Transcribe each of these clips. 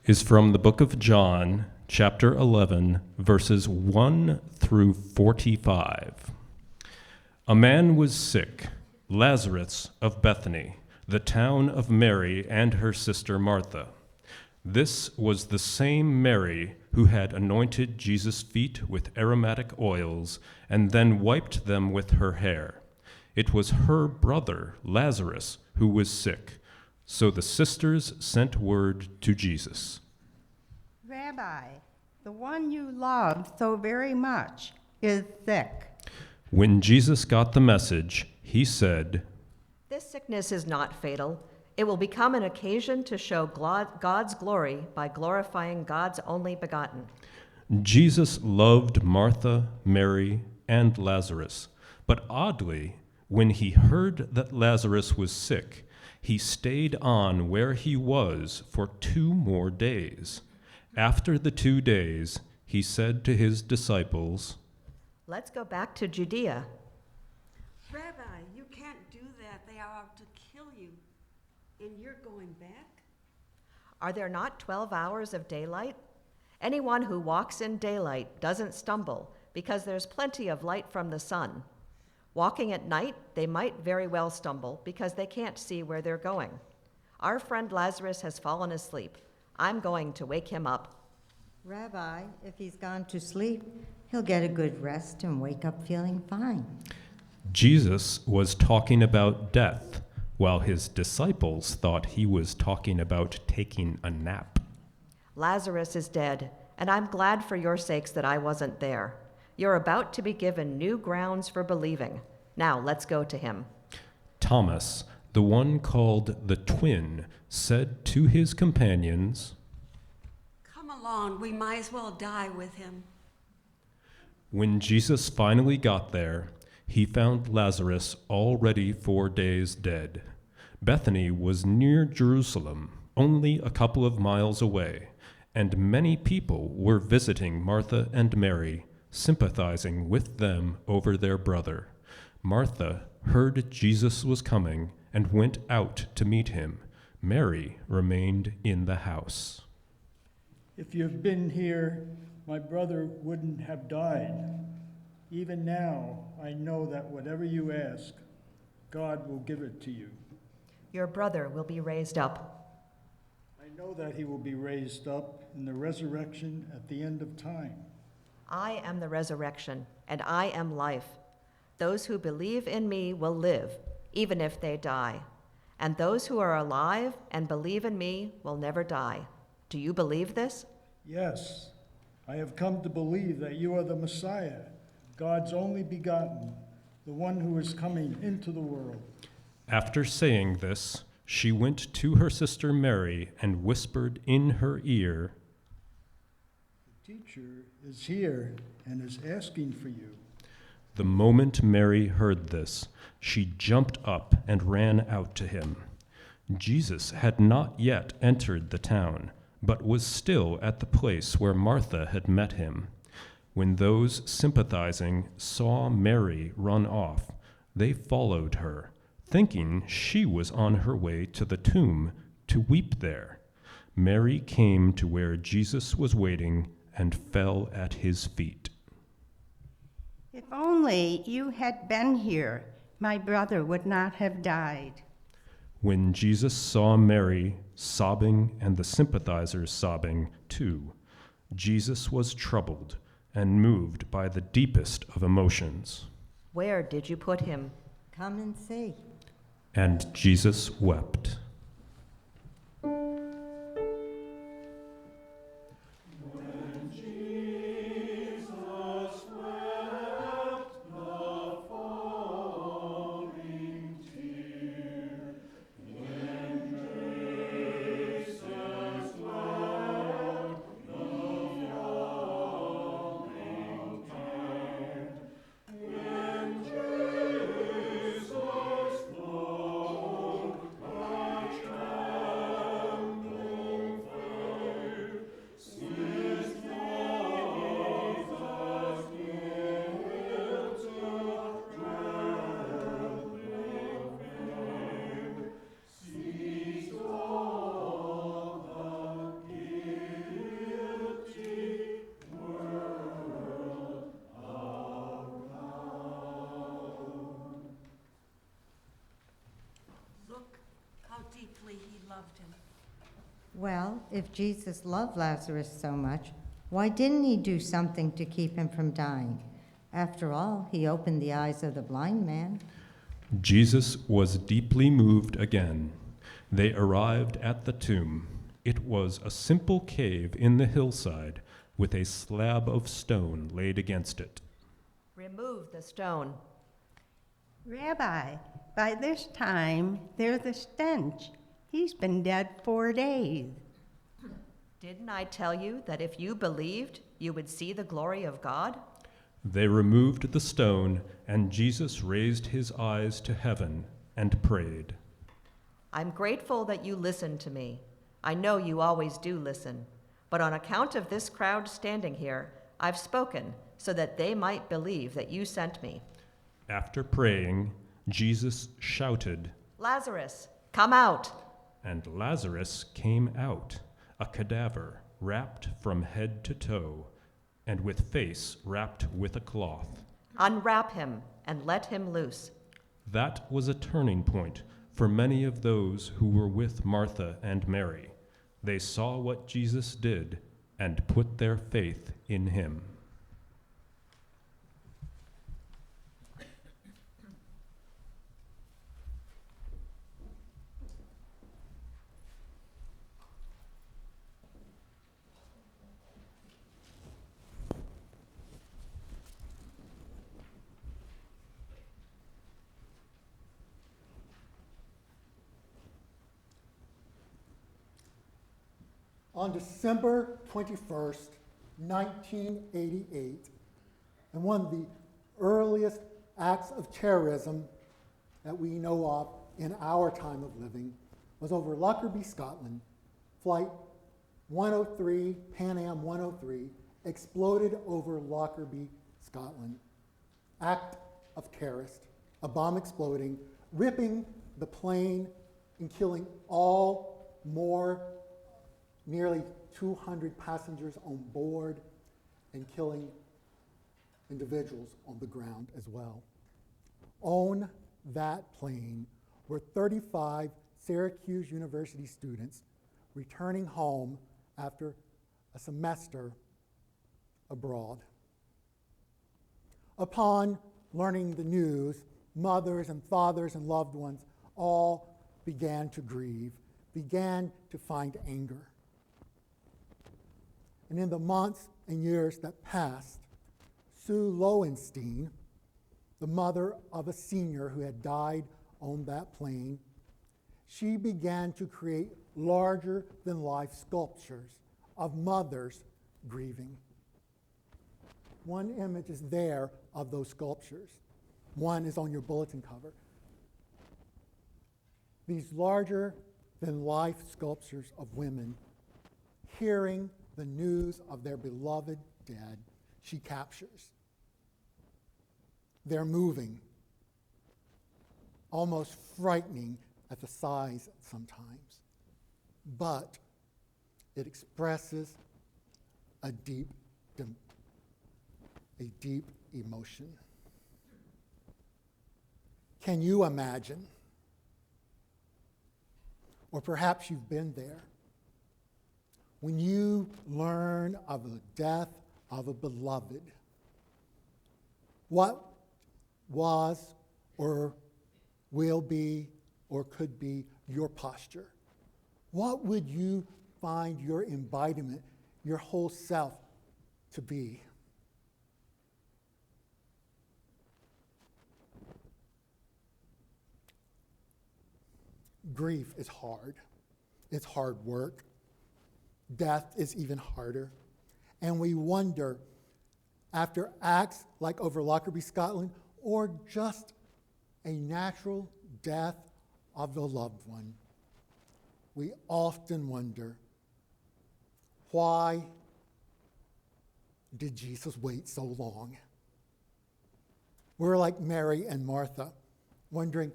Is from the book of John, chapter 11, verses 1 through 45. A man was sick, Lazarus of Bethany, the town of Mary and her sister Martha. This was the same Mary who had anointed Jesus' feet with aromatic oils and then wiped them with her hair. It was her brother, Lazarus, who was sick. So the sisters sent word to Jesus. Rabbi, the one you love so very much is sick. When Jesus got the message, he said, "This sickness is not fatal. It will become an occasion to show God's glory by glorifying God's only begotten." Jesus loved Martha, Mary, and Lazarus. But oddly, when he heard that Lazarus was sick, he stayed on where he was for 2 more days. After the 2 days, he said to his disciples, "Let's go back to Judea." Rabbi, you can't do that. They are out to kill you. And you're going back? Are there not 12 hours of daylight? Anyone who walks in daylight doesn't stumble because there's plenty of light from the sun. Walking at night, they might very well stumble because they can't see where they're going. Our friend Lazarus has fallen asleep. I'm going to wake him up. Rabbi, if he's gone to sleep, he'll get a good rest and wake up feeling fine. Jesus was talking about death, while his disciples thought he was talking about taking a nap. Lazarus is dead, and I'm glad for your sakes that I wasn't there. You're about to be given new grounds for believing. Now let's go to him. Thomas, the one called the twin, said to his companions, Come along, we might as well die with him. When Jesus finally got there, he found Lazarus already 4 days dead. Bethany was near Jerusalem, only a couple of miles away, and many people were visiting Martha and Mary, sympathizing with them over their brother. Martha heard Jesus was coming and went out to meet him. Mary remained in the house. If you've been here, my brother wouldn't have died. Even now, I know that whatever you ask, God will give it to you. Your brother will be raised up. I know that he will be raised up in the resurrection at the end of time. I am the resurrection, and I am life. Those who believe in me will live, even if they die. And those who are alive and believe in me will never die. Do you believe this? Yes, I have come to believe that you are the Messiah, God's only begotten, the one who is coming into the world. After saying this, she went to her sister Mary and whispered in her ear, The teacher is here and is asking for you. The moment Mary heard this, she jumped up and ran out to him. Jesus had not yet entered the town, but was still at the place where Martha had met him. When those sympathizing saw Mary run off, they followed her, thinking she was on her way to the tomb to weep there. Mary came to where Jesus was waiting and fell at his feet. If only you had been here, my brother would not have died. When Jesus saw Mary sobbing and the sympathizers sobbing too, Jesus was troubled and moved by the deepest of emotions. Where did you put him? Come and see. And Jesus wept. deeply he loved him. Well, if Jesus loved Lazarus so much, why didn't he do something to keep him from dying? After all, he opened the eyes of the blind man. Jesus was deeply moved again. They arrived at the tomb. It was a simple cave in the hillside with a slab of stone laid against it. Remove the stone. Rabbi, by this time, there's a stench. He's been dead 4 days. Didn't I tell you that if you believed, you would see the glory of God? They removed the stone, and Jesus raised his eyes to heaven and prayed. I'm grateful that you listened to me. I know you always do listen. But on account of this crowd standing here, I've spoken so that they might believe that you sent me. After praying, Jesus shouted, Lazarus, come out! and Lazarus came out, a cadaver wrapped from head to toe, and with face wrapped with a cloth. Unwrap him and let him loose. That was a turning point for many of those who were with Martha and Mary. They saw what Jesus did and put their faith in him. On December 21st, 1988, and one of the earliest acts of terrorism that we know of in our time of living was over Lockerbie, Scotland. Flight 103, Pan Am 103, exploded over Lockerbie, Scotland. Act of terrorist, a bomb exploding, ripping the plane and killing nearly 200 passengers on board and killing individuals on the ground as well. On that plane were 35 Syracuse University students returning home after a semester abroad. Upon learning the news, mothers and fathers and loved ones all began to grieve, began to find anger. And in the months and years that passed, Sue Lowenstein, the mother of a senior who had died on that plane, she began to create larger-than-life sculptures of mothers grieving. One image is there of those sculptures. One is on your bulletin cover. These larger-than-life sculptures of women hearing the news of their beloved dead, she captures. They're moving, almost frightening at the size sometimes, but it expresses a deep emotion. Can you imagine? Or perhaps you've been there. When you learn of the death of a beloved, what was or will be or could be your posture? What would you find your embodiment, your whole self to be? Grief is hard. It's hard work. Death is even harder. And we wonder, after acts like over Lockerbie, Scotland, or just a natural death of the loved one, we often wonder, why did Jesus wait so long? We're like Mary and Martha, wondering,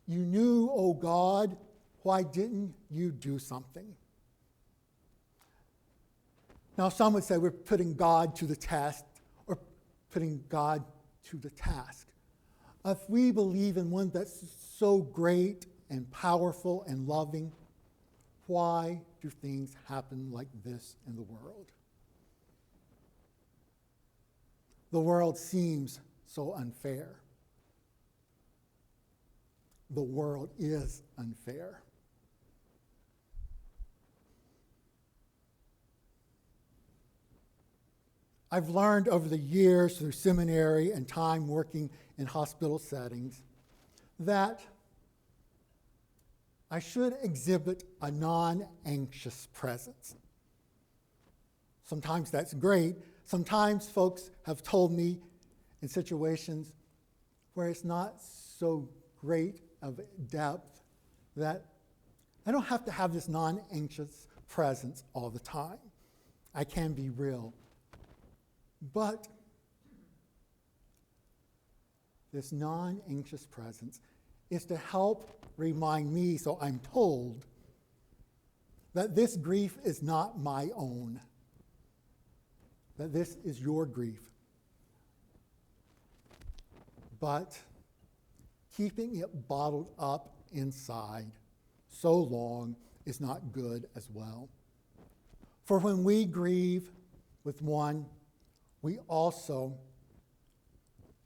you knew, oh God, why didn't you do something? Now, some would say we're putting God to the test or putting God to the task. If we believe in one that's so great and powerful and loving, why do things happen like this in the world? The world seems so unfair. The world is unfair. I've learned over the years through seminary and time working in hospital settings that I should exhibit a non-anxious presence. Sometimes that's great. Sometimes folks have told me in situations where it's not so great of depth that I don't have to have this non-anxious presence all the time. I can be real. But this non-anxious presence is to help remind me, so I'm told, that this grief is not my own, that this is your grief. But keeping it bottled up inside so long is not good as well. For when we grieve with one, we also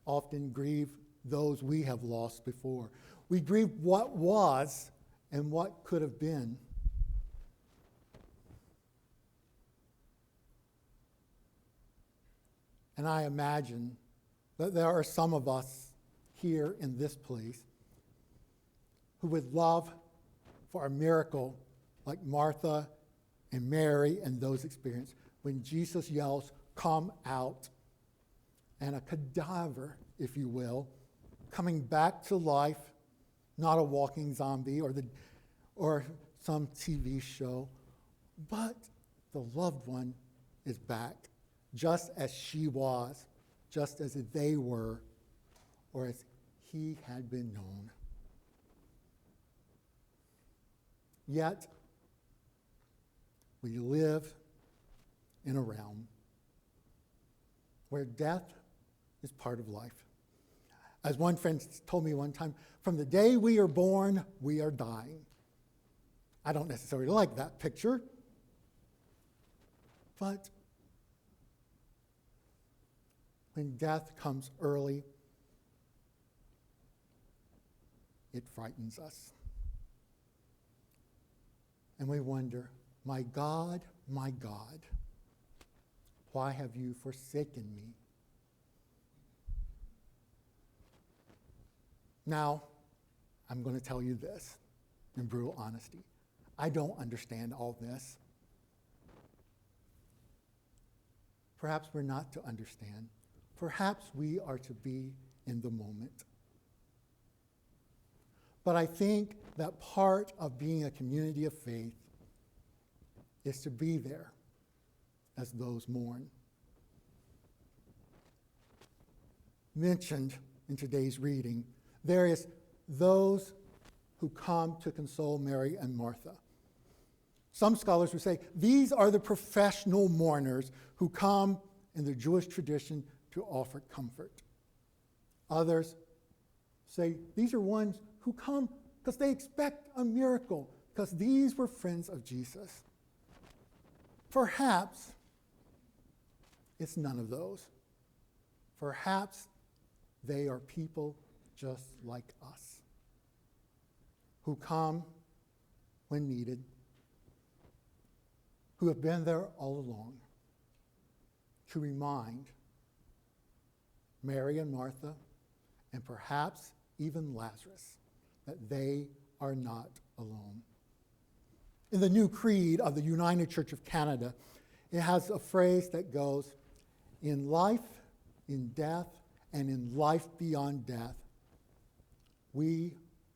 often grieve those we have lost before. We grieve what was and what could have been. And I imagine that there are some of us here in this place who would love for a miracle like Martha and Mary and those experienced when Jesus yells, "Come out," and a cadaver, if you will, coming back to life, not a walking zombie or some TV show, but the loved one is back, just as she was, just as they were, or as he had been known. Yet, we live in a realm where death is part of life. As one friend told me one time, from the day we are born, we are dying. I don't necessarily like that picture, but when death comes early, it frightens us. And we wonder, my God, why have you forsaken me? Now, I'm going to tell you this in brutal honesty. I don't understand all this. Perhaps we're not to understand. Perhaps we are to be in the moment. But I think that part of being a community of faith is to be there as those mourn. Mentioned in today's reading, there is those who come to console Mary and Martha. Some scholars would say these are the professional mourners who come in the Jewish tradition to offer comfort. Others say these are ones who come because they expect a miracle, because these were friends of Jesus. Perhaps it's none of those. Perhaps they are people just like us, who come when needed, who have been there all along, to remind Mary and Martha, and perhaps even Lazarus, that they are not alone. In the new creed of the United Church of Canada, it has a phrase that goes, in life, in death, and in life beyond death, we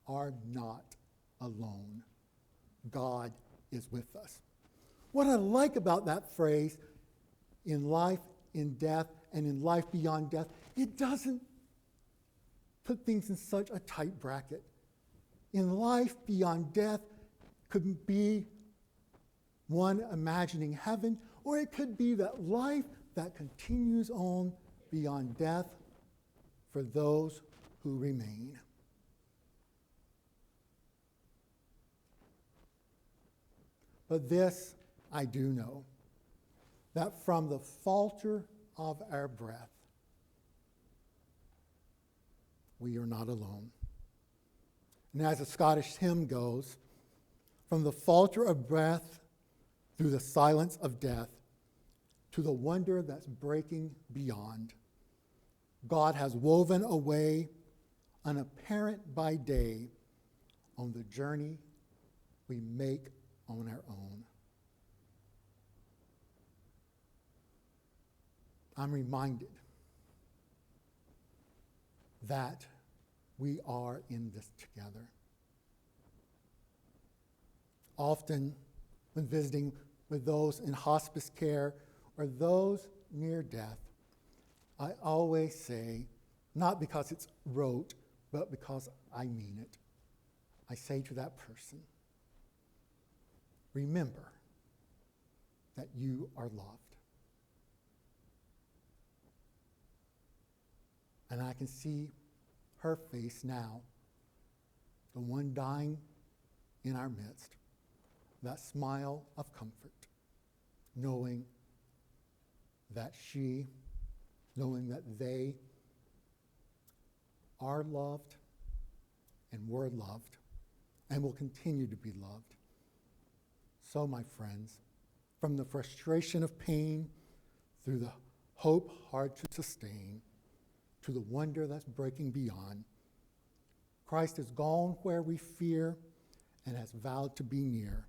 are not alone. God is with us. What I like about that phrase, in life, in death, and in life beyond death, it doesn't put things in such a tight bracket. In life beyond death could be one imagining heaven, or it could be that life that continues on beyond death for those who remain. But this I do know, that from the falter of our breath, we are not alone. And as the Scottish hymn goes, from the falter of breath through the silence of death to the wonder that's breaking beyond, God has woven a way unapparent by day on the journey we make on our own. I'm reminded that we are in this together. Often, when visiting with those in hospice care or those near death, I always say, not because it's rote, but because I mean it. I say to that person, remember that you are loved. And I can see her face now, the one dying in our midst, that smile of comfort, knowing that she, knowing that they are loved and were loved and will continue to be loved. So, my friends, from the frustration of pain through the hope hard to sustain, to the wonder that's breaking beyond, Christ has gone where we fear and has vowed to be near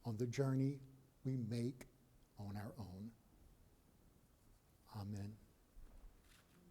on the journey we make on our